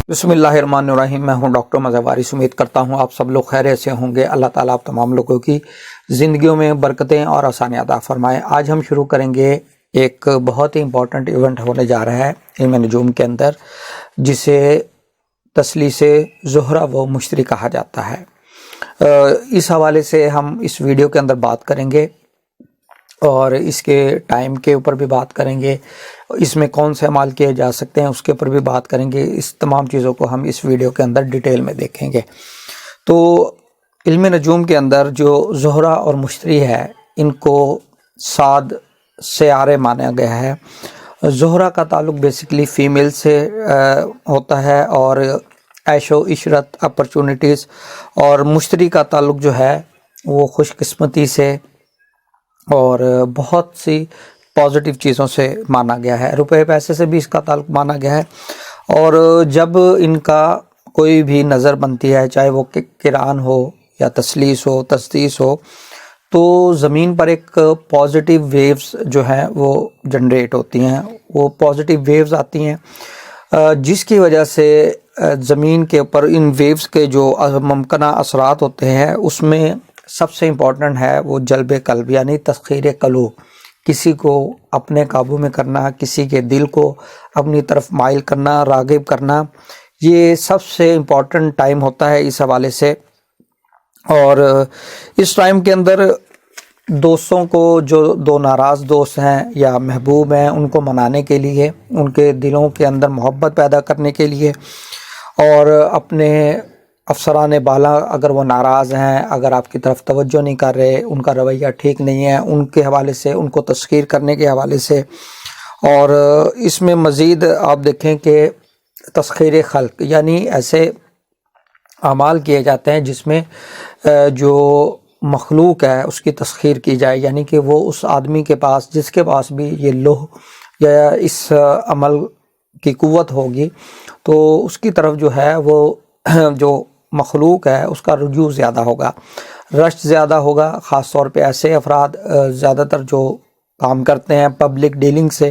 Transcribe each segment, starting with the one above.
بسم اللہ الرحمن الرحیم۔ میں ہوں ڈاکٹر مظہر وارث۔ امید کرتا ہوں آپ سب لوگ خیریت سے ہوں گے۔ اللہ تعالیٰ آپ تمام لوگوں کی زندگیوں میں برکتیں اور آسانیاں عطا فرمائے۔ آج ہم شروع کریں گے ایک بہت ہی امپورٹنٹ ایونٹ ہونے جا رہا ہے علم نجوم کے اندر، جسے تثلیث زہرہ و مشتری کہا جاتا ہے۔ اس حوالے سے ہم اس ویڈیو کے اندر بات کریں گے اور اس کے ٹائم کے اوپر بھی بات کریں گے، اس میں کون سے اعمال کیے جا سکتے ہیں اس کے اوپر بھی بات کریں گے۔ اس تمام چیزوں کو ہم اس ویڈیو کے اندر ڈیٹیل میں دیکھیں گے۔ تو علم نجوم کے اندر جو زہرہ اور مشتری ہے، ان کو سعد سیارے مانا گیا ہے۔ زہرہ کا تعلق بیسیکلی فیمیل سے ہوتا ہے اور عیش و عشرت، اپرچونٹیز، اور مشتری کا تعلق جو ہے وہ خوش قسمتی سے اور بہت سی پازیٹیو چیزوں سے مانا گیا ہے۔ روپے پیسے سے بھی اس کا تعلق مانا گیا ہے، اور جب ان کا کوئی بھی نظر بنتی ہے، چاہے وہ قرآن ہو یا تثلیث ہو، تسدیس ہو، تو زمین پر ایک پازیٹیو ویوز جو ہیں وہ جنریٹ ہوتی ہیں، وہ پازیٹیو ویوز آتی ہیں، جس کی وجہ سے زمین کے اوپر ان ویوز کے جو ممکنہ اثرات ہوتے ہیں، اس میں سب سے امپورٹنٹ ہے وہ جلب قلب، یعنی تسخیر قلوب، کسی کو اپنے قابو میں کرنا، کسی کے دل کو اپنی طرف مائل کرنا، راغب کرنا۔ یہ سب سے امپورٹنٹ ٹائم ہوتا ہے اس حوالے سے۔ اور اس ٹائم کے اندر دوستوں کو، جو دو ناراض دوست ہیں یا محبوب ہیں، ان کو منانے کے لیے، ان کے دلوں کے اندر محبت پیدا کرنے کے لیے، اور اپنے افسران بالا اگر وہ ناراض ہیں، اگر آپ کی طرف توجہ نہیں کر رہے، ان کا رویہ ٹھیک نہیں ہے، ان کے حوالے سے، ان کو تسخیر کرنے کے حوالے سے۔ اور اس میں مزید آپ دیکھیں کہ تسخیر خلق، یعنی ایسے اعمال کیے جاتے ہیں جس میں جو مخلوق ہے اس کی تسخیر کی جائے، یعنی کہ وہ اس آدمی کے پاس، جس کے پاس بھی یہ لوح یا اس عمل کی قوت ہوگی، تو اس کی طرف جو ہے وہ جو مخلوق ہے اس کا رجوع زیادہ ہوگا، رشک زیادہ ہوگا۔ خاص طور پہ ایسے افراد زیادہ تر جو کام کرتے ہیں پبلک ڈیلنگ سے،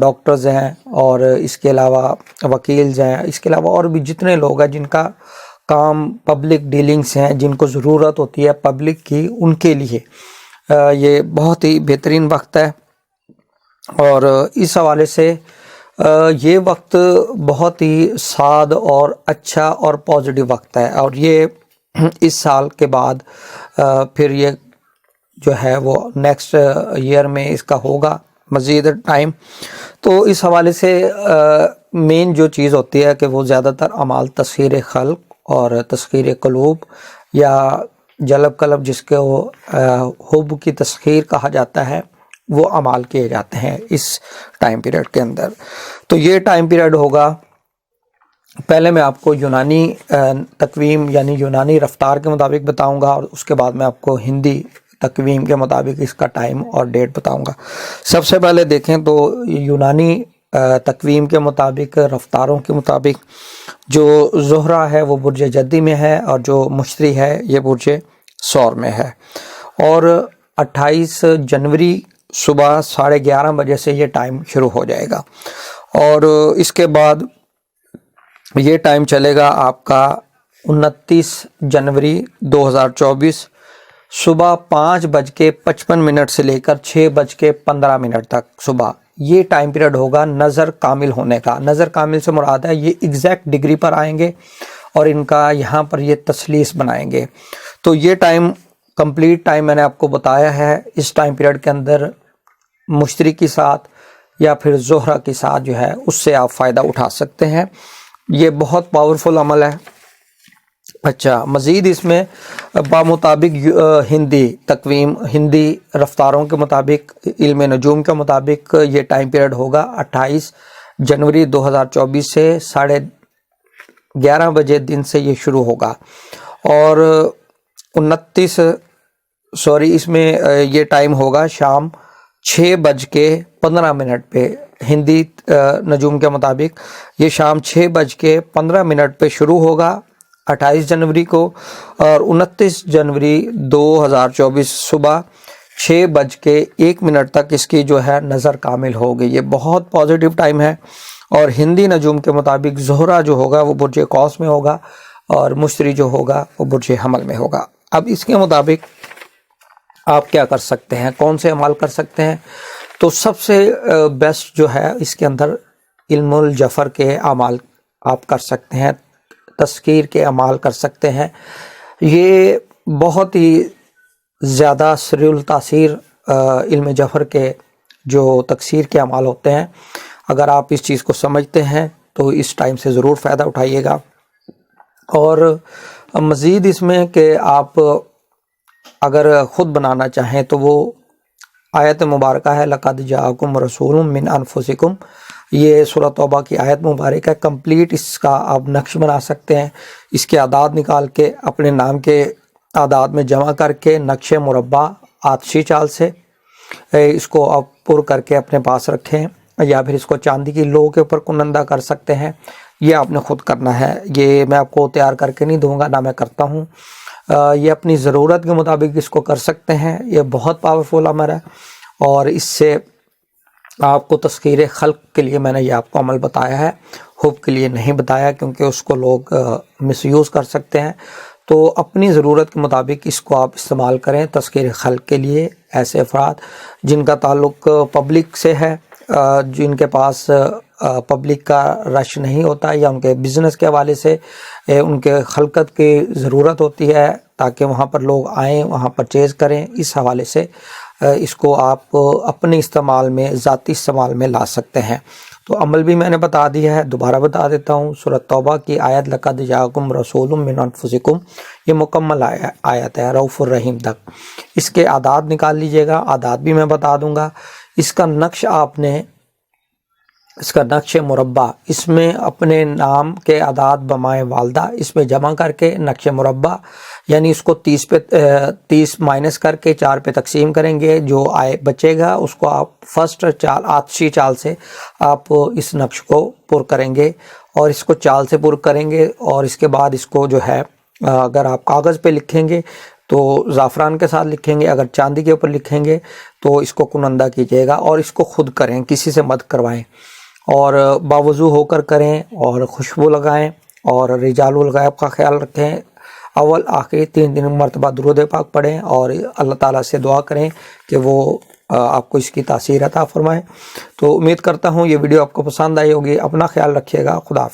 ڈاکٹرز ہیں، اور اس کے علاوہ وکیلز ہیں، اس کے علاوہ اور بھی جتنے لوگ ہیں جن کا کام پبلک ڈیلنگس ہیں، جن کو ضرورت ہوتی ہے پبلک کی، ان کے لیے یہ بہت ہی بہترین وقت ہے۔ اور اس حوالے سے یہ وقت بہت ہی سعد اور اچھا اور پازیٹیو وقت ہے، اور یہ اس سال کے بعد پھر یہ جو ہے وہ نیکسٹ ایئر میں اس کا ہوگا مزید ٹائم۔ تو اس حوالے سے مین جو چیز ہوتی ہے کہ وہ زیادہ تر اعمال تسخیر خلق اور تسخیر قلوب، یا جلب قلب جس کو حب کی تسخیر کہا جاتا ہے، وہ اعمال کیے جاتے ہیں اس ٹائم پیریڈ کے اندر۔ تو یہ ٹائم پیریڈ ہوگا، پہلے میں آپ کو یونانی تقویم یعنی یونانی رفتار کے مطابق بتاؤں گا، اور اس کے بعد میں آپ کو ہندی تقویم کے مطابق اس کا ٹائم اور ڈیٹ بتاؤں گا۔ سب سے پہلے دیکھیں تو یونانی تقویم کے مطابق، رفتاروں کے مطابق، جو زہرہ ہے وہ برج جدی میں ہے، اور جو مشتری ہے یہ برج ثور میں ہے، اور 28 جنوری صبح 11:30 بجے سے یہ ٹائم شروع ہو جائے گا، اور اس کے بعد یہ ٹائم چلے گا آپ کا 29 جنوری 2024 صبح 5:55 سے لے کر 6:15 تک صبح۔ یہ ٹائم پیریڈ ہوگا نظر کامل ہونے کا۔ نظر کامل سے مراد ہے یہ ایگزیکٹ ڈگری پر آئیں گے، اور ان کا یہاں پر یہ تثلیث بنائیں گے۔ تو یہ ٹائم، کمپلیٹ ٹائم میں نے آپ کو بتایا ہے۔ اس ٹائم پیریڈ کے اندر مشتری کے ساتھ یا پھر زہرہ کے ساتھ جو ہے اس سے آپ فائدہ اٹھا سکتے ہیں۔ یہ بہت پاورفل عمل ہے۔ اچھا، مزید اس میں بمطابق ہندی تقویم، ہندی رفتاروں کے مطابق، علم نجوم کے مطابق یہ ٹائم پیریڈ ہوگا 28 جنوری 2024 سے 11:30 بجے دن سے یہ شروع ہوگا، اور اس میں یہ ٹائم ہوگا شام 6:15 پہ، ہندی نجوم کے مطابق یہ شام 6:15 پہ شروع ہوگا 28 جنوری کو، اور 29 جنوری 2024 صبح 6:01 تک اس کی جو ہے نظر کامل ہوگی۔ یہ بہت پازیٹیو ٹائم ہے، اور ہندی نجوم کے مطابق زہرہ جو ہوگا وہ برج قوس میں ہوگا اور مشتری جو ہوگا وہ برج حمل میں ہوگا۔ اب اس کے مطابق آپ کیا کر سکتے ہیں، کون سے اعمال کر سکتے ہیں؟ تو سب سے بیسٹ جو ہے اس کے اندر علم الجفر کے اعمال آپ کر سکتے ہیں، تذکیر کے اعمال کر سکتے ہیں۔ یہ بہت ہی زیادہ سریع التاثیر علم جفر کے جو تکثیر کے اعمال ہوتے ہیں، اگر آپ اس چیز کو سمجھتے ہیں تو اس ٹائم سے ضرور فائدہ اٹھائیے گا۔ اور مزید اس میں کہ آپ اگر خود بنانا چاہیں تو وہ آیت مبارکہ ہے لَقَدْ جَاءَكُمْ رَسُولٌ مِّنْ أَنفُسِكُمْ، یہ سورہ توبہ کی آیت مبارکہ ہے، کمپلیٹ اس کا آپ نقش بنا سکتے ہیں، اس کے اعداد نکال کے اپنے نام کے اعداد میں جمع کر کے نقش مربع آتشی چال سے اس کو آپ پر کر کے اپنے پاس رکھیں، یا پھر اس کو چاندی کی لو کے اوپر کنندہ کر سکتے ہیں۔ یہ آپ نے خود کرنا ہے، یہ میں آپ کو تیار کر کے نہیں دوں گا، نہ میں کرتا ہوں۔ یہ اپنی ضرورت کے مطابق اس کو کر سکتے ہیں، یہ بہت پاورفل عمل ہے، اور اس سے آپ کو تذکیر خلق کے لیے میں نے یہ آپ کو عمل بتایا ہے، حب کے لیے نہیں بتایا کیونکہ اس کو لوگ مس یوز کر سکتے ہیں۔ تو اپنی ضرورت کے مطابق اس کو آپ استعمال کریں تذکیر خلق کے لیے۔ ایسے افراد جن کا تعلق پبلک سے ہے، جن کے پاس پبلک کا رش نہیں ہوتا، یا ان کے بزنس کے حوالے سے ان کے خلقت کی ضرورت ہوتی ہے تاکہ وہاں پر لوگ آئیں، وہاں پرچیز کریں، اس حوالے سے اس کو آپ اپنے استعمال میں، ذاتی استعمال میں لا سکتے ہیں۔ تو عمل بھی میں نے بتا دیا ہے، دوبارہ بتا دیتا ہوں۔ سورۃ توبہ کی آیت لَقَدْ جَاءَكُمْ رَسُولٌ مِّنْ أَنفُسِكُمْ، یہ مکمل آیت ہے رؤوف الرحیم تک۔ اس کے اعداد نکال لیجئے گا، اعداد بھی میں بتا دوں گا۔ اس کا نقش آپ نے، اس کا نقش مربع، اس میں اپنے نام کے اعداد بمائے والدہ اس میں جمع کر کے نقش مربع، یعنی اس کو 30 مائنس کر کے 4 پہ تقسیم کریں گے، جو بچے گا اس کو آپ فرسٹ چال، آتشی چال سے آپ اس نقش کو پر کریں گے، اور اس کو چال سے پر کریں گے، اور اس کے بعد اس کو جو ہے اگر آپ کاغذ پہ لکھیں گے تو زعفران کے ساتھ لکھیں گے، اگر چاندی کے اوپر لکھیں گے تو اس کو کنندہ کیجیے گا، اور اس کو خود کریں، کسی سے مت کروائیں، اور باوضو ہو کر کریں، اور خوشبو لگائیں، اور رجال الغیب کا خیال رکھیں، اول آخر 3 مرتبہ درود پاک پڑھیں، اور اللہ تعالیٰ سے دعا کریں کہ وہ آپ کو اس کی تاثیر عطا فرمائیں۔ تو امید کرتا ہوں یہ ویڈیو آپ کو پسند آئی ہوگی، اپنا خیال رکھیے گا، خدا حافظ۔